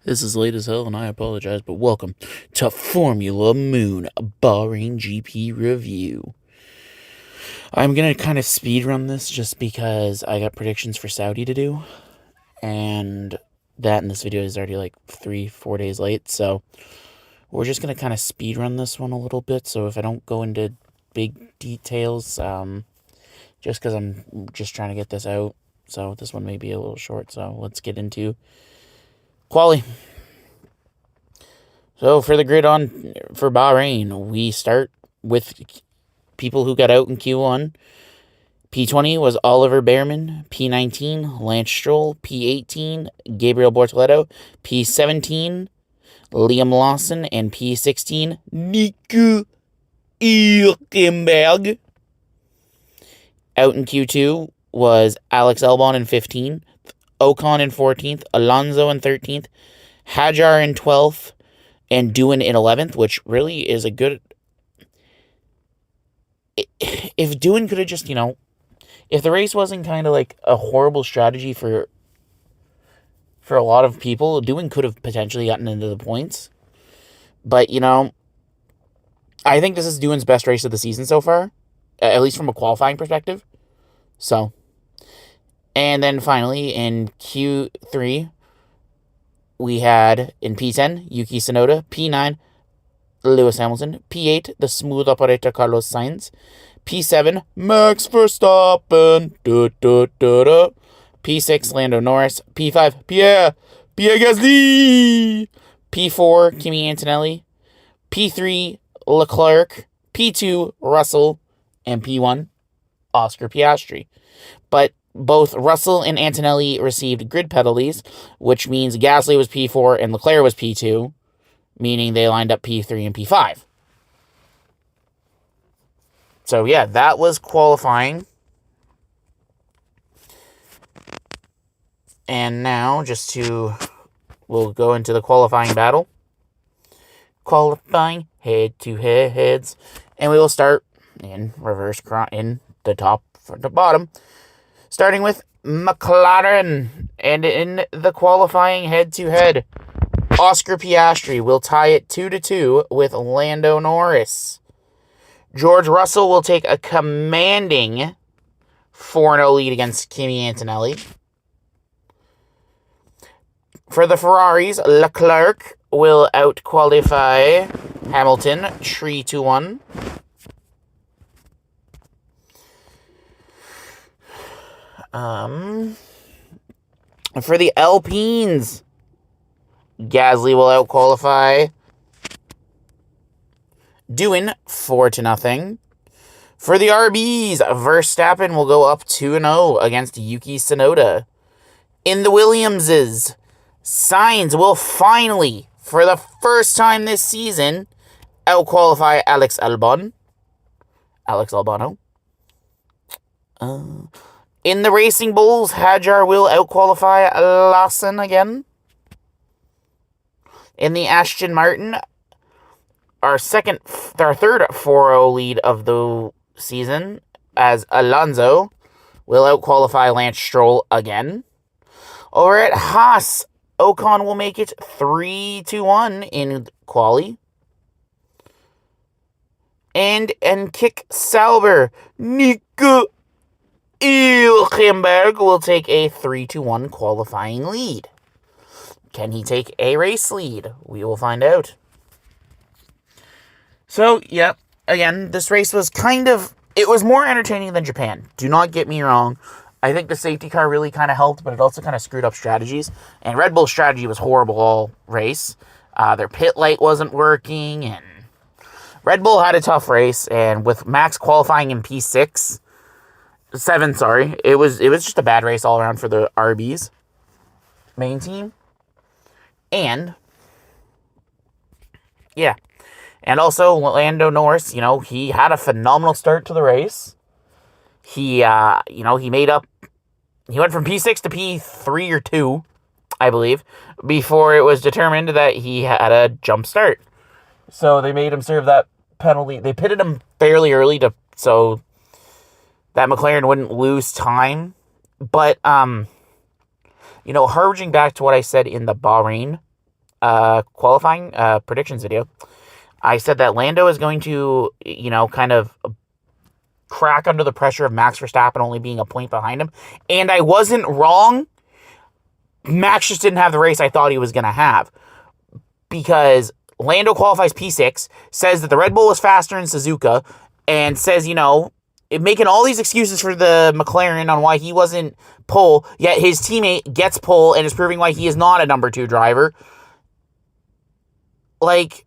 This is late as hell and I apologize, but welcome to Formula Moon Bahrain GP review. I'm gonna kind of speed run this just because I got predictions for Saudi to do, and that in this video is already like 3-4 days late, so we're just gonna kind of speed run this one a little bit. So if I don't go into big details, just because I'm just trying to get this out, so this one may be a little short. So let's get into quali. So for the grid for Bahrain, we start with people who got out in Q1. P20 was Oliver Behrman. P19, Lance Stroll. P18, Gabriel Bortoleto. P17, Liam Lawson. And P16, Nico Hülkenberg. Out in Q2 was Alex Albon in 15th, Ocon in 14th, Alonso in 13th, Hadjar in 12th, and Doohan in 11th, which really is a good... If Doohan could have just, if the race wasn't kind of like a horrible strategy for a lot of people, Doohan could have potentially gotten into the points. But, I think this is Doohan's best race of the season so far, at least from a qualifying perspective. So, and then finally in Q3, we had in P10, Yuki Tsunoda, P9, Lewis Hamilton, P8, the smooth operator Carlos Sainz, P7, Max Verstappen, P6, Lando Norris, P5, Pierre Gasly, P4, Kimi Antonelli, P3, Leclerc, P2, Russell, and P1, Oscar Piastri. But both Russell and Antonelli received grid penalties, which means Gasly was P4 and Leclerc was P2, meaning they lined up P3 and P5. So yeah, that was qualifying. And now, we'll go into the qualifying battle. Qualifying head-to-heads. And we will start in reverse, in the top from the bottom. Starting with McLaren, and in the qualifying head-to-head, Oscar Piastri will tie it 2-2 with Lando Norris. George Russell will take a commanding 4-0 lead against Kimi Antonelli. For the Ferraris, Leclerc will out-qualify Hamilton 3-1. For the Alpines, Gasly will out-qualify Doohan 4-0. For the RBs, Verstappen will go up 2-0 against Yuki Tsunoda. In the Williamses, Sainz will finally, for the first time this season, out-qualify Alex Albon. Alex Albano. In the Racing Bulls, Hadjar will out-qualify Lawson again. In the Aston Martin, our third 4-0 lead of the season, as Alonso will out-qualify Lance Stroll again. Over at Haas, Ocon will make it 3-1 in quali. And Kick Sauber, Nico Hülkenberg will take a 3-1 qualifying lead. Can he take a race lead? We will find out. So, yeah, again, this race was it was more entertaining than Japan. Do not get me wrong. I think the safety car really kind of helped, but it also kind of screwed up strategies. And Red Bull's strategy was horrible all race. Their pit light wasn't working, and Red Bull had a tough race. And with Max qualifying in P7, it was just a bad race all around for the RB's main team. And yeah, and also Lando Norris, he had a phenomenal start to the race. He made up. He went from P6 to P3 or 2, I believe, before it was determined that he had a jump start. So they made him serve that penalty. They pitted him fairly early so that McLaren wouldn't lose time. But harking back to what I said in the Bahrain qualifying predictions video, I said that Lando is going to, kind of crack under the pressure of Max Verstappen only being a point behind him. And I wasn't wrong. Max just didn't have the race I thought he was going to have. Because Lando qualifies P6, says that the Red Bull is faster in Suzuka, and says, making all these excuses for the McLaren on why he wasn't pole, yet his teammate gets pole and is proving why he is not a number 2 driver. Like,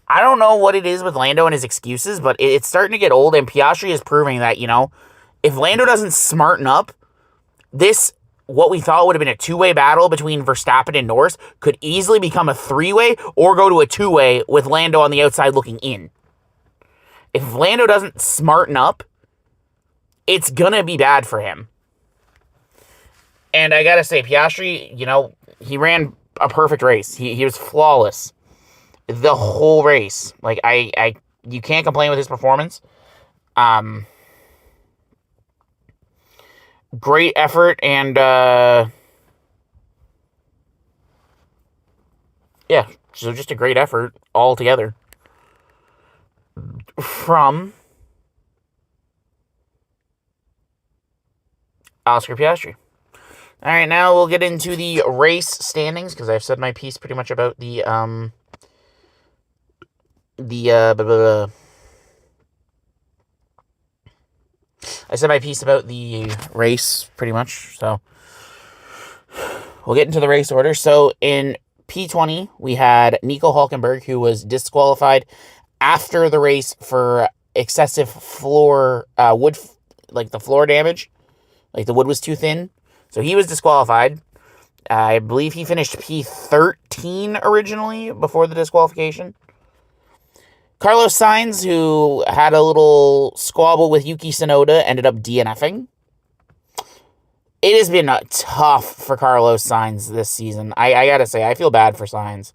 I don't know what it is with Lando and his excuses, but it's starting to get old, and Piastri is proving that, if Lando doesn't smarten up, what we thought would have been a 2-way battle between Verstappen and Norris could easily become a 3-way or go to a 2-way with Lando on the outside looking in. If Lando doesn't smarten up, it's going to be bad for him. And I got to say, Piastri, he ran a perfect race. He was flawless the whole race. Like, you can't complain with his performance. Great effort, and so just a great effort altogether from Oscar Piastri. All right, now we'll get into the race standings, because I've said my piece pretty much about I said my piece about the race, pretty much, so we'll get into the race order. So, in P20, we had Nico Hülkenberg, who was disqualified after the race for excessive floor, the floor damage. Like, the wood was too thin, so he was disqualified. I believe he finished P13 originally, before the disqualification. Carlos Sainz, who had a little squabble with Yuki Tsunoda, ended up DNFing. It has been tough for Carlos Sainz this season. I gotta say, I feel bad for Sainz.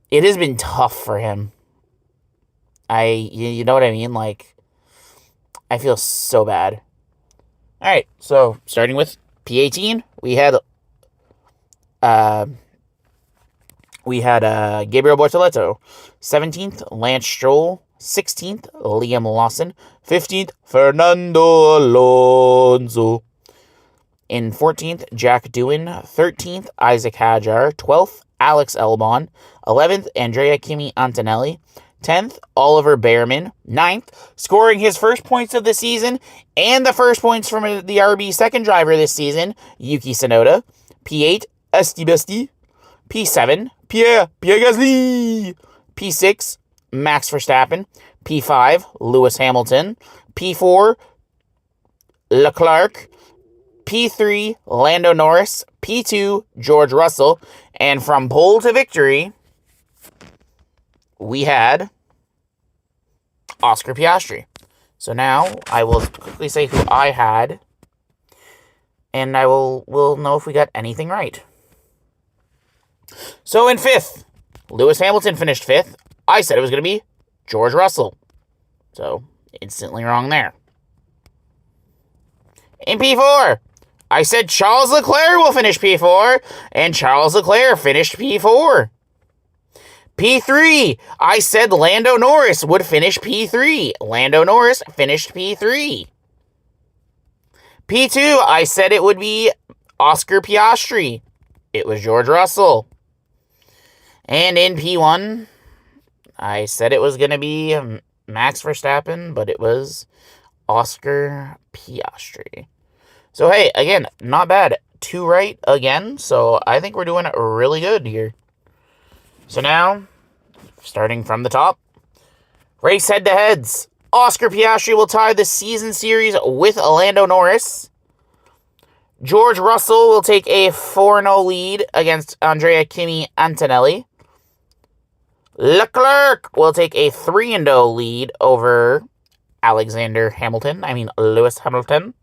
It has been tough for him. You know what I mean? Like, I feel so bad. Alright, so, starting with P18, we had Gabriel Bortoleto. 17th, Lance Stroll. 16th, Liam Lawson. 15th, Fernando Alonso. In 14th, Jack Doohan. 13th, Isaac Hadjar. 12th, Alex Albon. 11th, Andrea Kimi Antonelli. 10th, Oliver Behrman. 9th, scoring his first points of the season and the first points from the RB second driver this season, Yuki Tsunoda. P8, Esti. P7, Pierre Gasly. P6, Max Verstappen. P5, Lewis Hamilton. P4, Leclerc. P3, Lando Norris. P2, George Russell. And from pole to victory, we had Oscar Piastri. So now I will quickly say who I had, and I will know if we got anything right. So in 5th, Lewis Hamilton finished 5th. I said it was going to be George Russell. So, instantly wrong there. In P4, I said Charles Leclerc will finish P4, and Charles Leclerc finished P4. P3, I said Lando Norris would finish P3. Lando Norris finished P3. P2, I said it would be Oscar Piastri. It was George Russell. And in P1, I said it was going to be Max Verstappen, but it was Oscar Piastri. So, hey, again, not bad. 2 right again, so I think we're doing really good here. So now, starting from the top, race head-to-heads. Oscar Piastri will tie the season series with Lando Norris. George Russell will take a 4-0 lead against Andrea Kimi Antonelli. Leclerc will take a 3-0 lead over Lewis Hamilton.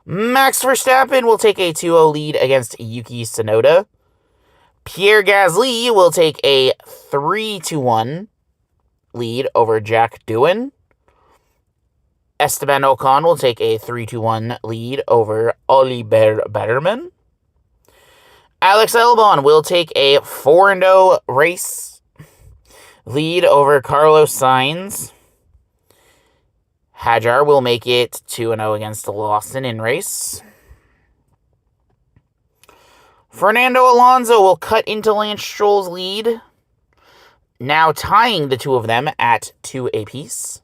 Max Verstappen will take a 2-0 lead against Yuki Tsunoda. Pierre Gasly will take a 3-1 lead over Jack Doohan. Esteban Ocon will take a 3-1 lead over Oliver Behrman. Alex Albon will take a 4-0 race lead over Carlos Sainz. Hadjar will make it 2-0 against Lawson in race. Fernando Alonso will cut into Lance Stroll's lead, now tying the two of them at 2 apiece.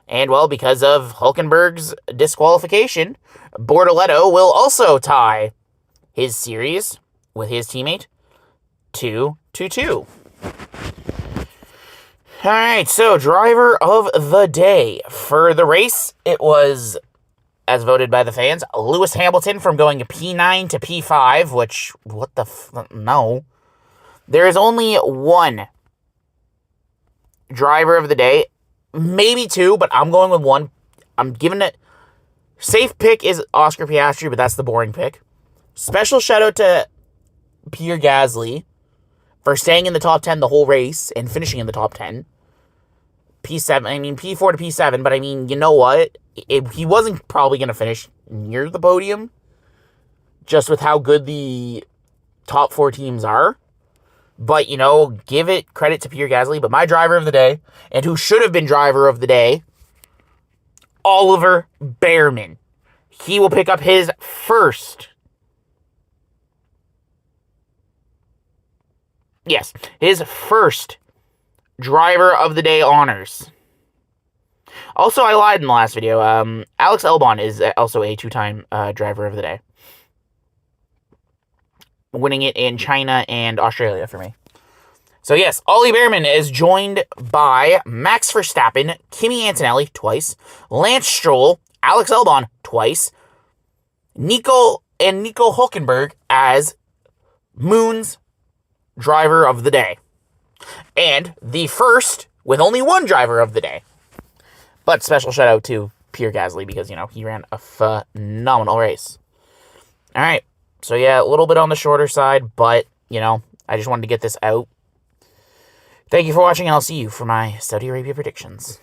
And, well, because of Hulkenberg's disqualification, Bortoleto will also tie his series with his teammate 2-2. Alright, so driver of the day. For the race, it was, as voted by the fans, Lewis Hamilton from going to P9 to P5, which, what the no. There is only one driver of the day, maybe two, but I'm going with one. I'm giving it, safe pick is Oscar Piastri, but that's the boring pick. Special shout out to Pierre Gasly for staying in the top 10 the whole race and finishing in the top 10. P4 to P7, but I mean, you know what? He wasn't probably going to finish near the podium, just with how good the top 4 teams are. But, you know, give it credit to Pierre Gasly. But my driver of the day, and who should have been driver of the day, Oliver Bearman. He will pick up his first driver of the day honors. Also, I lied in the last video. Alex Albon is also a 2-time driver of the day, winning it in China and Australia for me. So yes, Ollie Bearman is joined by Max Verstappen, Kimi Antonelli twice, Lance Stroll, Alex Albon twice, Nico Hulkenberg as Moon's driver of the day. And the first with only one driver of the day. But special shout out to Pierre Gasly because, you know, he ran a phenomenal race. All right. So, yeah, a little bit on the shorter side, but, you know, I just wanted to get this out. Thank you for watching, and I'll see you for my Saudi Arabia predictions.